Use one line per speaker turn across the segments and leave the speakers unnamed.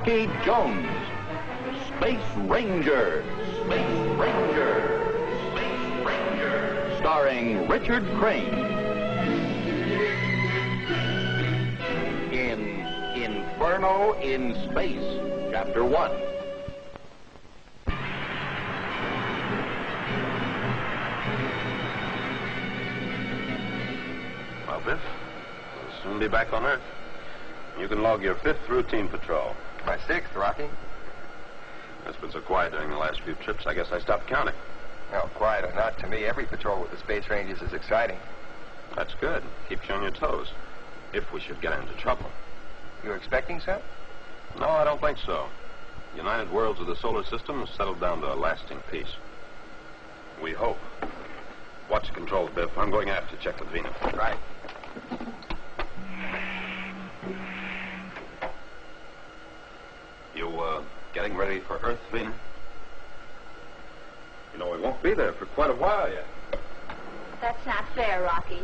Rocky Jones, Space Ranger, Space Ranger, Space Ranger, starring Richard Crane. In Inferno in Space, Chapter 1.
Well, Biff, we'll soon be back on Earth. You can log your 5th routine patrol.
My 6th, Rocky.
It's been so quiet during the last few trips, I guess I stopped counting.
Well, quiet or not, to me, every patrol with the Space Rangers is exciting.
That's good. Keeps you on your toes. If we should get into trouble.
You're expecting so?
No, I don't think so. United Worlds of the solar system has settled down to a lasting peace. We hope. Watch the controls, Biff. I'm going aft to check with Vina.
Right.
You, getting ready for Earth, Vina? You know, we won't be there for quite a while yet.
That's not fair, Rocky.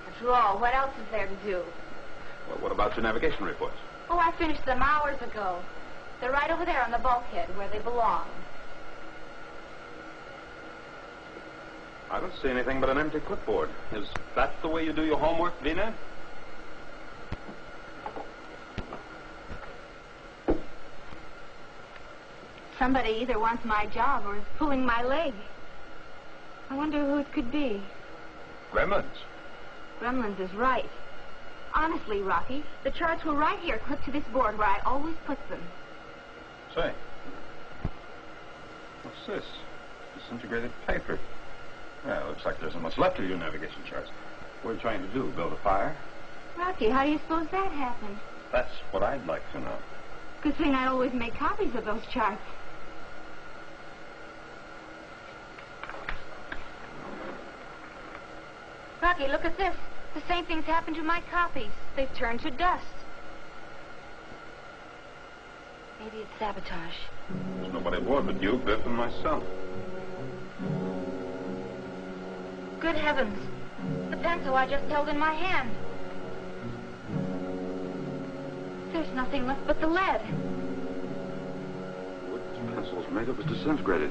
After all, what else is there to do?
Well, what about your navigation reports?
Oh, I finished them hours ago. They're right over there on the bulkhead where they belong.
I don't see anything but an empty clipboard. Is that the way you do your homework, Vina?
Somebody either wants my job or is pulling my leg. I wonder who it could be.
Gremlins.
Gremlins is right. Honestly, Rocky, the charts were right here, clipped to this board where I always put them.
Say, what's this? Disintegrated paper. Well, looks like there isn't much left of your navigation charts. What are you trying to do, build a fire?
Rocky, how do you suppose that happened?
That's what I'd like to know.
Good thing I always make copies of those charts. Rocky, look at this. The same thing's happened to my copies. They've turned to dust. Maybe it's sabotage.
There's nobody aboard but you, Biff, and myself.
Good heavens. The pencil I just held in my hand. There's nothing left but the lead.
What this pencil's made of is disintegrated.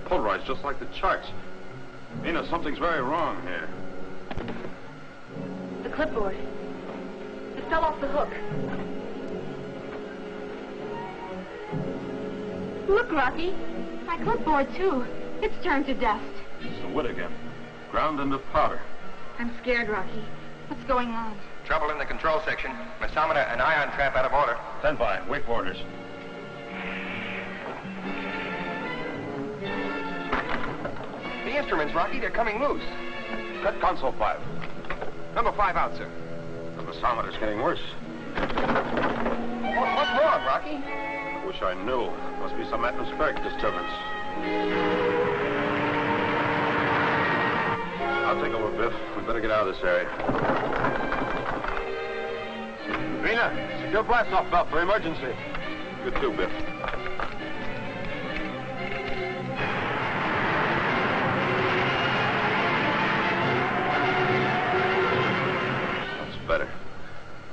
Polarized just like the charts. Vina, something's very wrong here.
The clipboard. It fell off the hook. Look, Rocky. My clipboard, too. It's turned to dust.
It's the wood again. Ground into powder.
I'm scared, Rocky. What's going on?
Trouble in the control section. Mesometer and ion trap out of order.
Stand by. Wait for orders.
The instruments, Rocky, they're coming loose.
Cut console 5.
Number 5 out, sir.
The mesometer's getting worse.
What's wrong, Rocky?
I wish I knew. Must be some atmospheric disturbance. I'll take over, Biff. We better get out of this area. Vina, secure blast-off valve for emergency. Good too, Biff. That's better.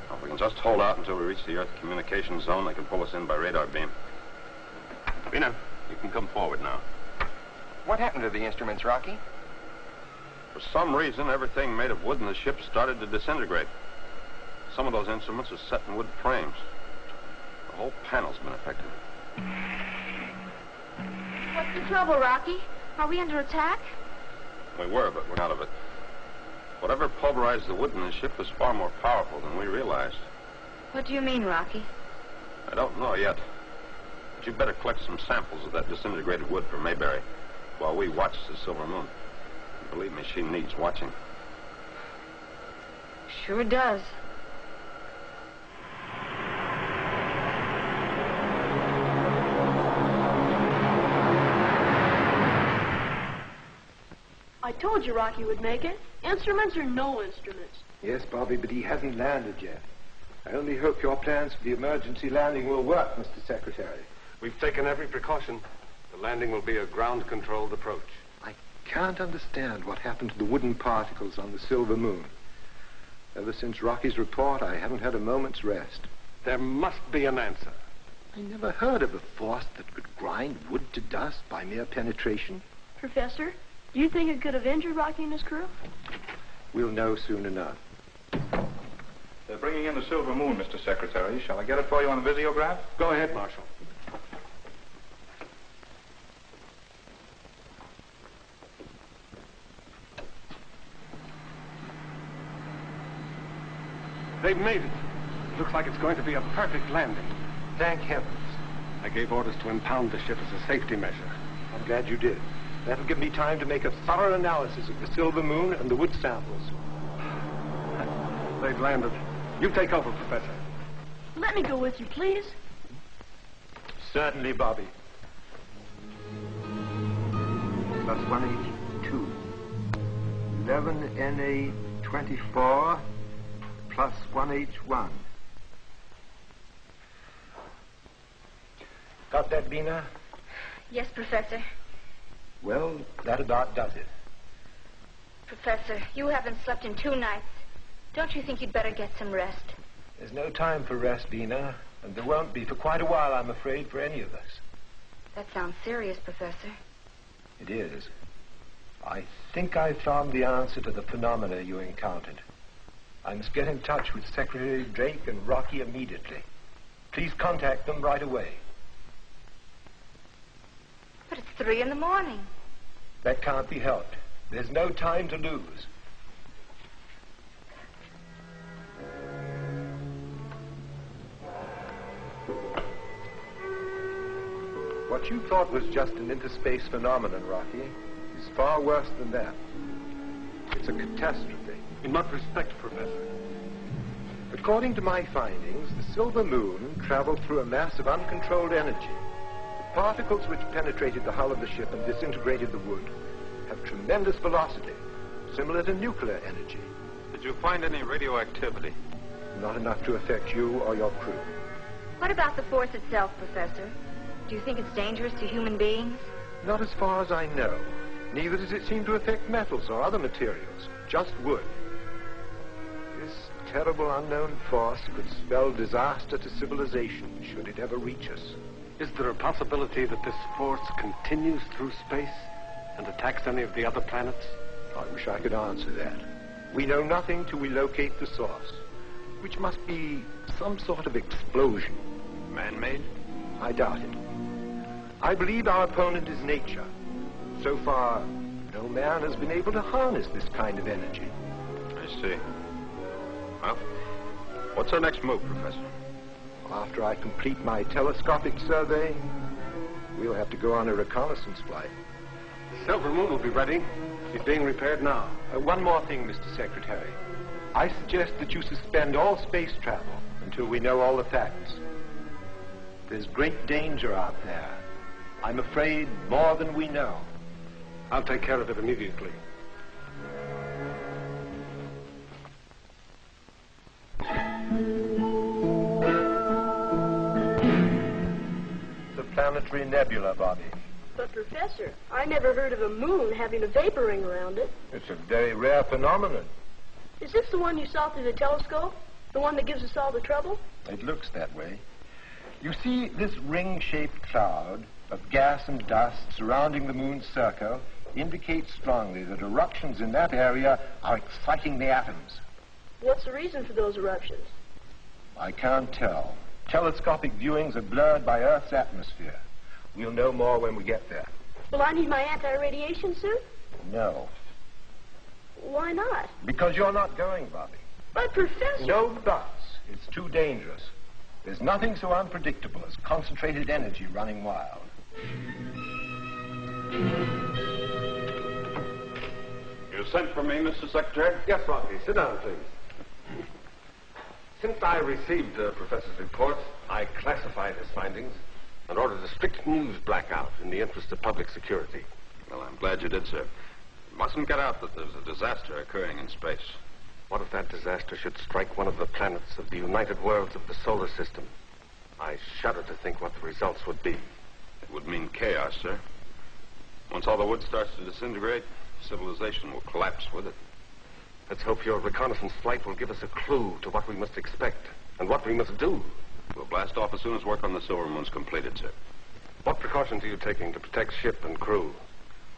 Now, if we can just hold out until we reach the Earth communication zone, they can pull us in by radar beam. Vina, you can come forward now.
What happened to the instruments, Rocky?
For some reason, everything made of wood in the ship started to disintegrate. Some of those instruments are set in wood frames. The whole panel's been affected.
What's the trouble, Rocky? Are we under attack?
We were, but we're out of it. Whatever pulverized the wood in the ship was far more powerful than we realized.
What do you mean, Rocky?
I don't know yet. But you'd better collect some samples of that disintegrated wood for Mayberry while we watch the Silver Moon. Believe me, she needs watching.
Sure does.
I told you Rocky would make it. Instruments or no instruments.
Yes, Bobby, but he hasn't landed yet. I only hope your plans for the emergency landing will work, Mr. Secretary.
We've taken every precaution. The landing will be a ground-controlled approach.
I can't understand what happened to the wooden particles on the Silver Moon. Ever since Rocky's report, I haven't had a moment's rest.
There must be an answer.
I never heard of a force that could grind wood to dust by mere penetration.
Professor, do you think it could have injured Rocky and his crew?
We'll know soon enough.
They're bringing in the Silver Moon, Mr. Secretary. Shall I get it for you on the visiograph?
Go ahead, Marshal. They've made it. Looks like it's going to be a perfect landing.
Thank heavens.
I gave orders to impound the ship as a safety measure.
I'm glad you did. That'll give me time to make a thorough analysis of the Silver Moon and the wood samples.
They've landed. You take over, Professor.
Let me go with you, please.
Certainly, Bobby. Plus 1H2. 11Na24 plus 1H1. Got that, Bina?
Yes, Professor.
Well, that about does it.
Professor, you haven't slept in 2 nights. Don't you think you'd better get some rest?
There's no time for rest, Bina, and there won't be for quite a while, I'm afraid, for any of us.
That sounds serious, Professor.
It is. I think I found the answer to the phenomena you encountered. I must get in touch with Secretary Drake and Rocky immediately. Please contact them right away.
But it's 3 in the morning.
That can't be helped. There's no time to lose. What you thought was just an interspace phenomenon, Rocky, is far worse than that. It's a catastrophe.
In what respect, Professor?
According to my findings, the Silver Moon traveled through a mass of uncontrolled energy. The particles which penetrated the hull of the ship and disintegrated the wood have tremendous velocity, similar to nuclear energy.
Did you find any radioactivity?
Not enough to affect you or your crew.
What about the force itself, Professor? Do you think it's dangerous to human beings?
Not as far as I know. Neither does it seem to affect metals or other materials, just wood. This terrible unknown force could spell disaster to civilization should it ever reach us.
Is there a possibility that this force continues through space and attacks any of the other planets?
I wish I could answer that. We know nothing till we locate the source, which must be some sort of explosion.
Man-made?
I doubt it. I believe our opponent is nature. So far, no man has been able to harness this kind of energy.
I see. Well, what's our next move, Professor?
After I complete my telescopic survey, we'll have to go on a reconnaissance flight.
Silver Moon will be ready. He's being repaired now.
One more thing, Mr. Secretary. I suggest that you suspend all space travel until we know all the facts. There's great danger out there. I'm afraid more than we know.
I'll take care of it immediately.
The planetary nebula, Bobby.
But, Professor, I never heard of a moon having a vapor ring around it.
It's a very rare phenomenon.
Is this the one you saw through the telescope? The one that gives us all the trouble?
It looks that way. You see, this ring-shaped cloud of gas and dust surrounding the moon's circle indicates strongly that eruptions in that area are exciting the atoms.
What's the reason for those eruptions?
I can't tell. Telescopic viewings are blurred by Earth's atmosphere. We'll know more when we get there.
Will I need my anti-radiation suit?
No.
Why not?
Because you're not going, Bobby.
But, Professor...
No buts. It's too dangerous. There's nothing so unpredictable as concentrated energy running wild.
You sent for me, Mr. Secretary?
Yes, Rocky. Sit down, please. Since I received the professor's report, I classified his findings and ordered a strict news blackout in the interest of public security.
Well, I'm glad you did, sir. It mustn't get out that there's a disaster occurring in space.
What if that disaster should strike one of the planets of the United Worlds of the solar system? I shudder to think what the results would be.
It would mean chaos, sir. Once all the wood starts to disintegrate, civilization will collapse with it.
Let's hope your reconnaissance flight will give us a clue to what we must expect and what we must do.
We'll blast off as soon as work on the Silver Moon's completed, sir.
What precautions are you taking to protect ship and crew?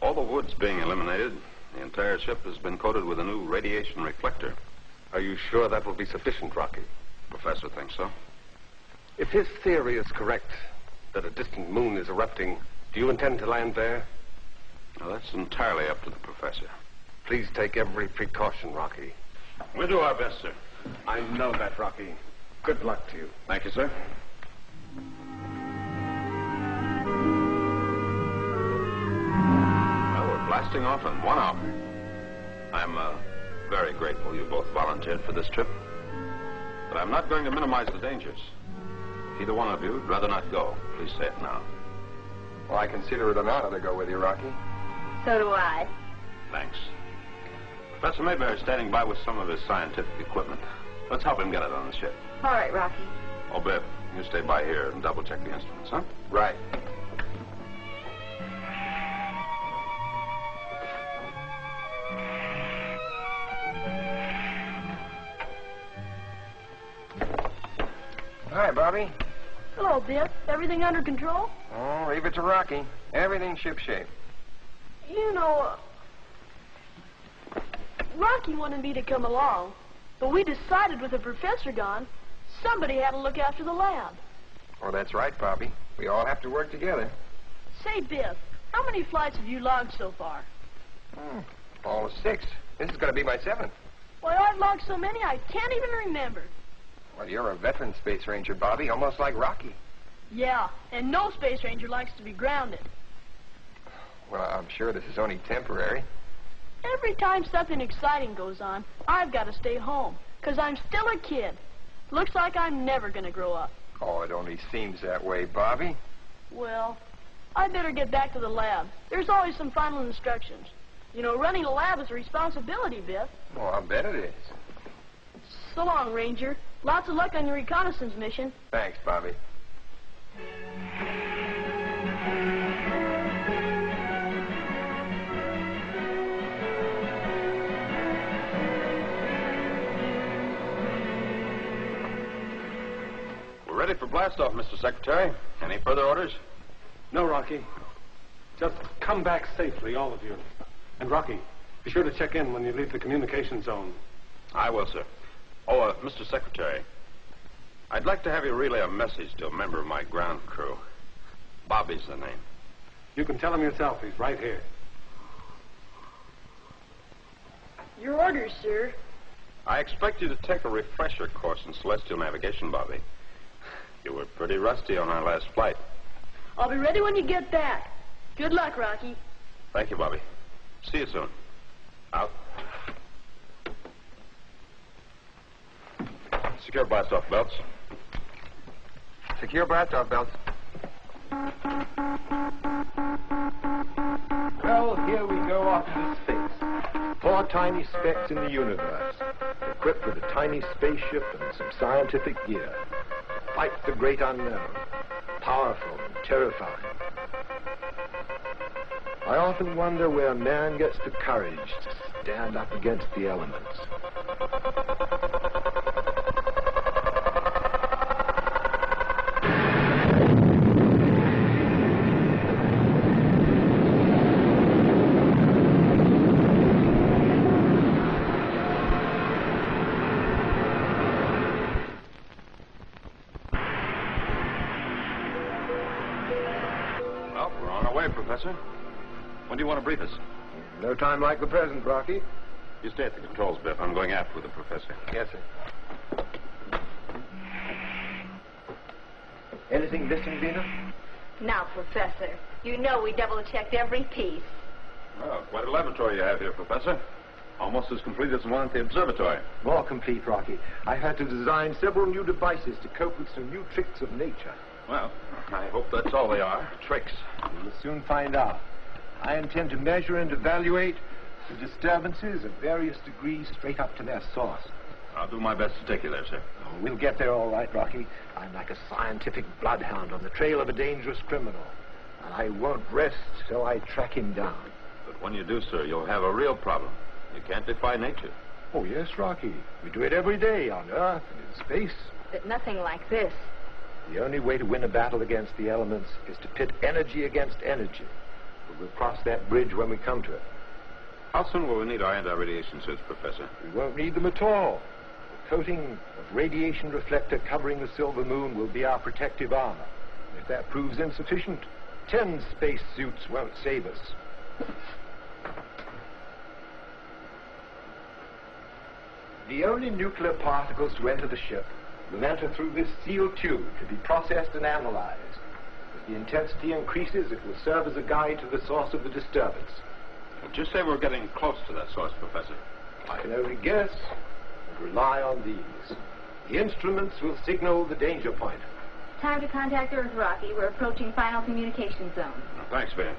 All the wood's being eliminated. The entire ship has been coated with a new radiation reflector.
Are you sure that will be sufficient, Rocky?
Professor thinks so.
If his theory is correct, that a distant moon is erupting, do you intend to land there?
Now, that's entirely up to the professor.
Please take every precaution, Rocky.
We'll do our best, sir.
I know that, Rocky. Good luck to you.
Thank you, sir. Well, we're blasting off in 1 hour. I'm very grateful you both volunteered for this trip. But I'm not going to minimize the dangers. If either one of you would rather not go, please say it now.
Well, I consider it an honor to go with you, Rocky.
So do I.
Thanks. Professor Mayberry is standing by with some of his scientific equipment. Let's help him get it on the ship.
All right, Rocky.
Oh, Biff, you stay by here and double-check the instruments, huh?
Right. Hi, Bobby.
Hello, Biff. Everything under control?
Oh, leave it to Rocky. Everything's shipshape.
You know, Rocky wanted me to come along, but we decided with the professor gone, somebody had to look after the lab.
Oh, that's right, Bobby. We all have to work together.
Say, Biff, how many flights have you logged so far?
All of 6. This is going to be my 7th.
Why, I've logged so many I can't even remember.
Well, you're a veteran space ranger, Bobby, almost like Rocky.
Yeah, and no space ranger likes to be grounded.
Well, I'm sure this is only temporary.
Every time something exciting goes on, I've got to stay home, 'cause I'm still a kid. Looks like I'm never going to grow up.
Oh, it only seems that way, Bobby.
Well, I better get back to the lab. There's always some final instructions. You know, running a lab is a responsibility, Biff.
Oh, I bet it is.
So long, Ranger. Lots of luck on your reconnaissance mission.
Thanks, Bobby.
We're ready for blast-off, Mr. Secretary. Any further orders?
No, Rocky. Just come back safely, all of you. And, Rocky, be sure to check in when you leave the communication zone.
I will, sir. Oh, Mr. Secretary, I'd like to have you relay a message to a member of my ground crew. Bobby's the name.
You can tell him yourself. He's right here.
Your orders, sir.
I expect you to take a refresher course in celestial navigation, Bobby. You were pretty rusty on our last flight.
I'll be ready when you get back. Good luck, Rocky.
Thank you, Bobby. See you soon. Out. Secure blast-off belts.
Secure blast-off belts.
Well, here we go off into space. 4 tiny specks in the universe, equipped with a tiny spaceship and some scientific gear. Fight the great unknown. Powerful and terrifying. I often wonder where man gets the courage to stand up against the elements.
Well, we're on our way, Professor. When do you want to brief us?
No time like the present, Rocky.
You stay at the controls, Biff. I'm going aft with the professor.
Yes, sir.
Anything missing, Vina?
Now, Professor, you know we double-checked every piece.
Well, quite a laboratory you have here, Professor. Almost as complete as the one at the observatory.
More complete, Rocky. I had to design several new devices to cope with some new tricks of nature.
Well, I hope that's all they are. Tricks.
We'll soon find out. I intend to measure and evaluate the disturbances of various degrees straight up to their source.
I'll do my best to take you there, sir.
Oh, we'll get there all right, Rocky. I'm like a scientific bloodhound on the trail of a dangerous criminal. And I won't rest till I track him down.
But when you do, sir, you'll have a real problem. You can't defy nature.
Oh, yes, Rocky. We do it every day on Earth and in space.
But nothing like this.
The only way to win a battle against the elements is to pit energy against energy. But we'll cross that bridge when we come to it.
How soon will we need our anti-radiation suits, Professor?
We won't need them at all. The coating of radiation reflector covering the silver moon will be our protective armor. If that proves insufficient, 10 space suits won't save us. The only nuclear particles to enter the ship will enter through this sealed tube to be processed and analyzed. As the intensity increases, it will serve as a guide to the source of the disturbance.
Did you say we're getting close to that source, Professor?
I can only guess and rely on these. The instruments will signal the danger point.
Time to contact Earth, Rocky. We're approaching final communication zone.
Thanks, Van.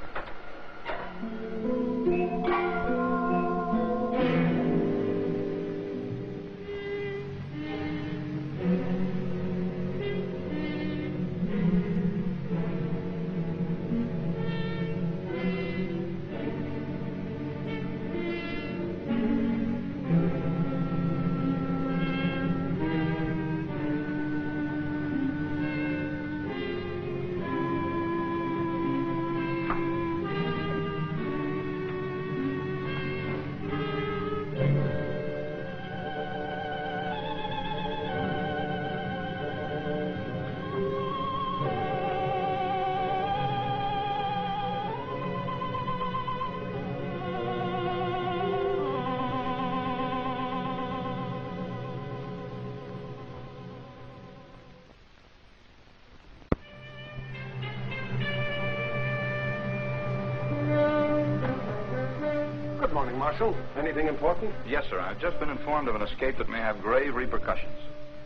Good morning, Marshal. Anything important?
Yes, sir. I've just been informed of an escape that may have grave repercussions.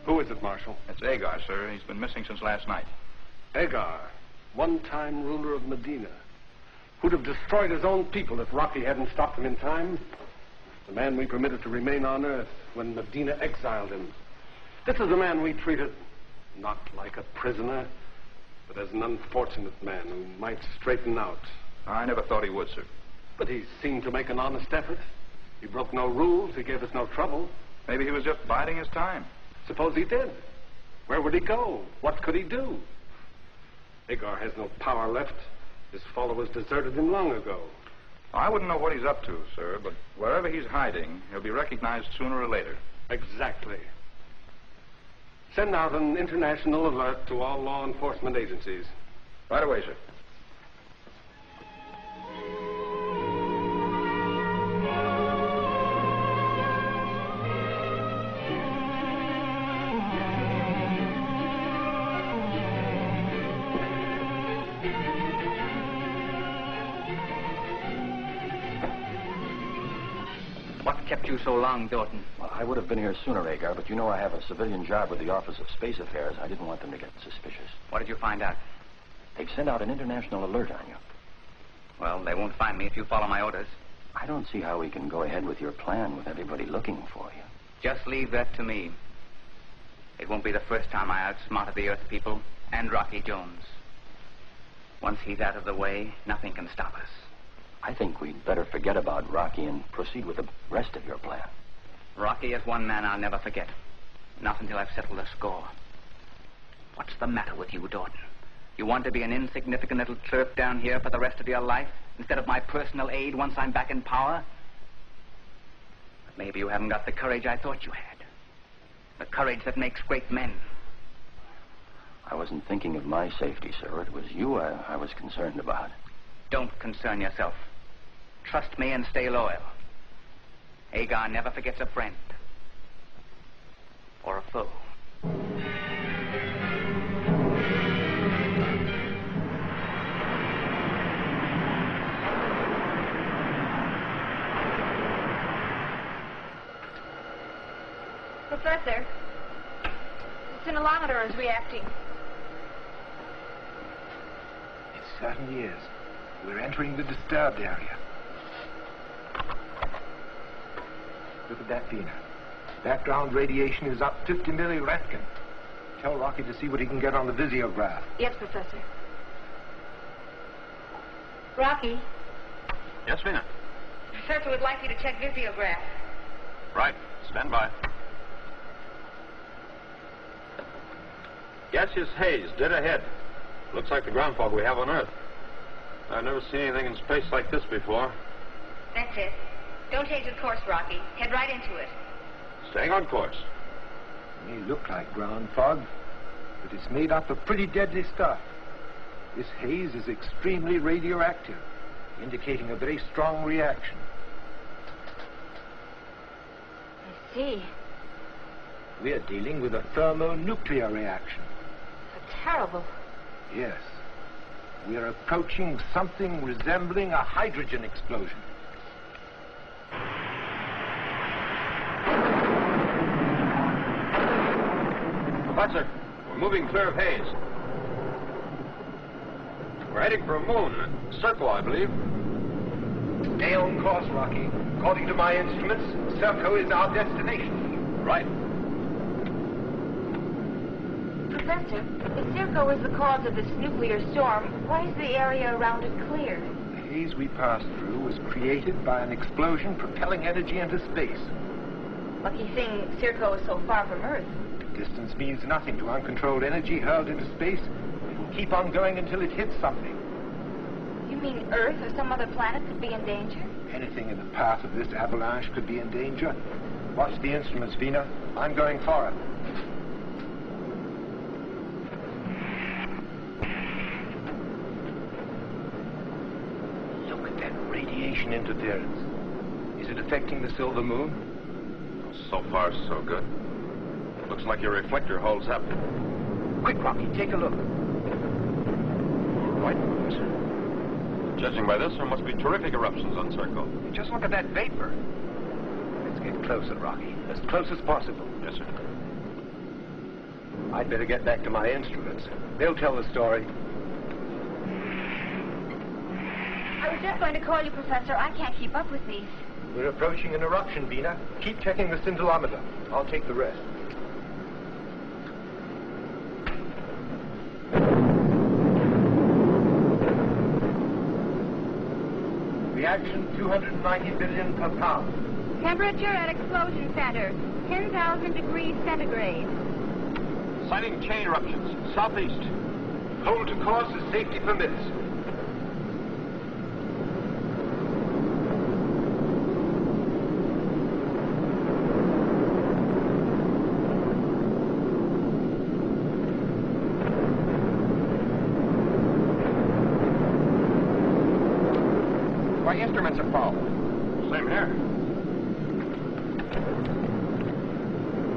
Who is it, Marshal?
It's Agar, sir. He's been missing since last night.
Agar, one-time ruler of Medina, who'd have destroyed his own people if Rocky hadn't stopped him in time. The man we permitted to remain on Earth when Medina exiled him. This is a man we treated not like a prisoner, but as an unfortunate man who might straighten out.
I never thought he would, sir.
But he seemed to make an honest effort. He broke no rules. He gave us no trouble.
Maybe he was just biding his time.
Suppose he did. Where would he go? What could he do? Agar has no power left. His followers deserted him long ago.
I wouldn't know what he's up to, sir, but wherever he's hiding, he'll be recognized sooner or later.
Exactly. Send out an international alert to all law enforcement agencies.
Right away, sir.
What kept you so long, Dalton?
Well, I would have been here sooner, Agar, but you know I have a civilian job with the Office of Space Affairs. I didn't want them to get suspicious.
What did you find out?
They've sent out an international alert on you.
Well, they won't find me if you follow my orders.
I don't see how we can go ahead with your plan with everybody looking for you.
Just leave that to me. It won't be the first time I outsmarted the Earth people and Rocky Jones. Once he's out of the way, nothing can stop us.
I think we'd better forget about Rocky and proceed with the rest of your plan.
Rocky is one man I'll never forget. Not until I've settled the score. What's the matter with you, Dalton? You want to be an insignificant little chirp down here for the rest of your life instead of my personal aide once I'm back in power? But maybe you haven't got the courage I thought you had. The courage that makes great men.
I wasn't thinking of my safety, sir. It was you I was concerned about.
Don't concern yourself. Trust me and stay loyal. Agar never forgets a friend. Or a foe.
Professor, the scintillometer is reacting.
It certainly is. We're entering the disturbed area. Look at that, Vina. Background radiation is up 50 millirentgen. Tell Rocky to see what he can get on the visiograph.
Yes, Professor. Rocky,
Yes, Vina?
Professor would like you to check visiograph.
Right. Stand by. Gaseous haze, dead ahead. Looks like the ground fog we have on Earth. I've never seen anything in space like this before.
That's it. Don't change the course, Rocky. Head right into it.
Staying on course.
It may look like ground fog, but it's made up of pretty deadly stuff. This haze is extremely radioactive, indicating a very strong reaction.
I see.
We're dealing with a thermonuclear reaction.
Terrible.
Yes. We're approaching something resembling a hydrogen explosion.
Professor, we're moving clear of haze. We're heading for a moon. Circle, I believe.
Stay on course, Rocky. According to my instruments, Serco is our destination.
Right.
Professor, if Serco is the cause of this nuclear storm, why is the area around it clear?
The haze we passed through was created by an explosion propelling energy into space.
Lucky thing Serco is so far from Earth.
Distance means nothing to uncontrolled energy hurled into space. It will keep on going until it hits something.
You mean Earth or some other planet could be in danger?
Anything in the path of this avalanche could be in danger. Watch the instruments, Vina. I'm going for it. Look at that radiation interference. Is it affecting the silver moon?
So far, so good. Looks like your reflector holds up.
Quick, Rocky, take a look.
Right, Professor. Judging by this, there must be terrific eruptions on Circle.
Just look at that vapor. Let's get closer, Rocky. As close as possible.
Yes, sir.
I'd better get back to my instruments. They'll tell the story.
I was just going to call you, Professor. I can't keep up with these.
We're approaching an eruption, Vina. Keep checking the scintillometer. I'll take the rest. Reaction 290 billion per pound.
Temperature at explosion center, 10,000 degrees centigrade.
Sighting chain eruptions, southeast.
Hold to course as safety permits.
My instruments are full. Same here.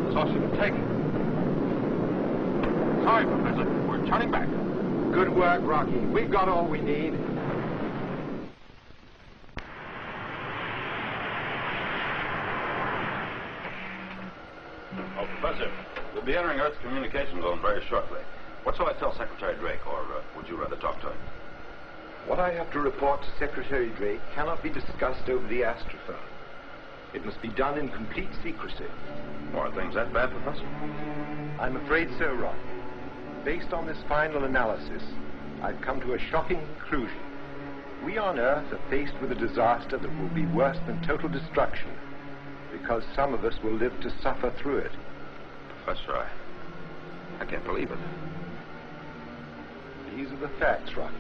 That's all she can take. Sorry, Professor. We're turning back.
Good work, Rocky. We've got all we need.
Oh, Professor, we'll be entering Earth's communication zone very shortly. What shall I tell Secretary Drake, or would you rather talk to him?
What I have to report to Secretary Drake cannot be discussed over the astrophone. It must be done in complete secrecy.
Are things that bad, Professor?
I'm afraid so, Rocky. Based on this final analysis, I've come to a shocking conclusion. We on Earth are faced with a disaster that will be worse than total destruction, because some of us will live to suffer through it.
Professor, I can't believe it.
These are the facts, Rocky.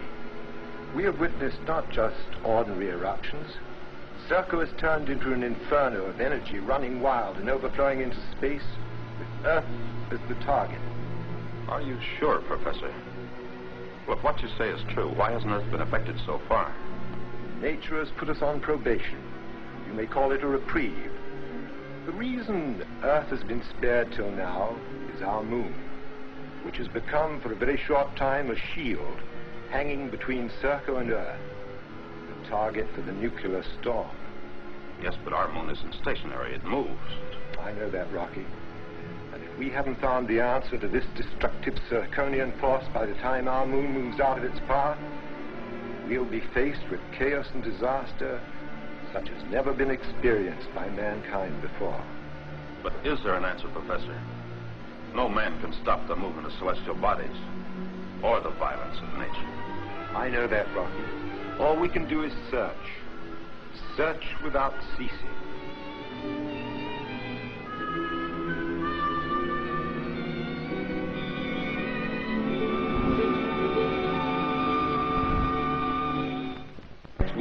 We have witnessed not just ordinary eruptions. Serco has turned into an inferno of energy running wild and overflowing into space, with Earth as the target.
Are you sure, Professor? Well, if what you say is true, why hasn't Earth been affected so far?
Nature has put us on probation. You may call it a reprieve. The reason Earth has been spared till now is our moon, which has become for a very short time a shield hanging between Serco and Earth, the target for the nuclear storm.
Yes, but our moon isn't stationary. It moves.
I know that, Rocky. And if we haven't found the answer to this destructive Serconian force by the time our moon moves out of its path, we'll be faced with chaos and disaster such as never been experienced by mankind before.
But is there an answer, Professor? No man can stop the movement of celestial bodies or the violence of nature.
I know that, Rocky. All we can do is search. Search without ceasing.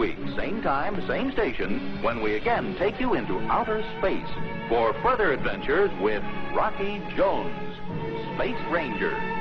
week, same time, same station, when we again take you into outer space for further adventures with Rocky Jones, Space Ranger.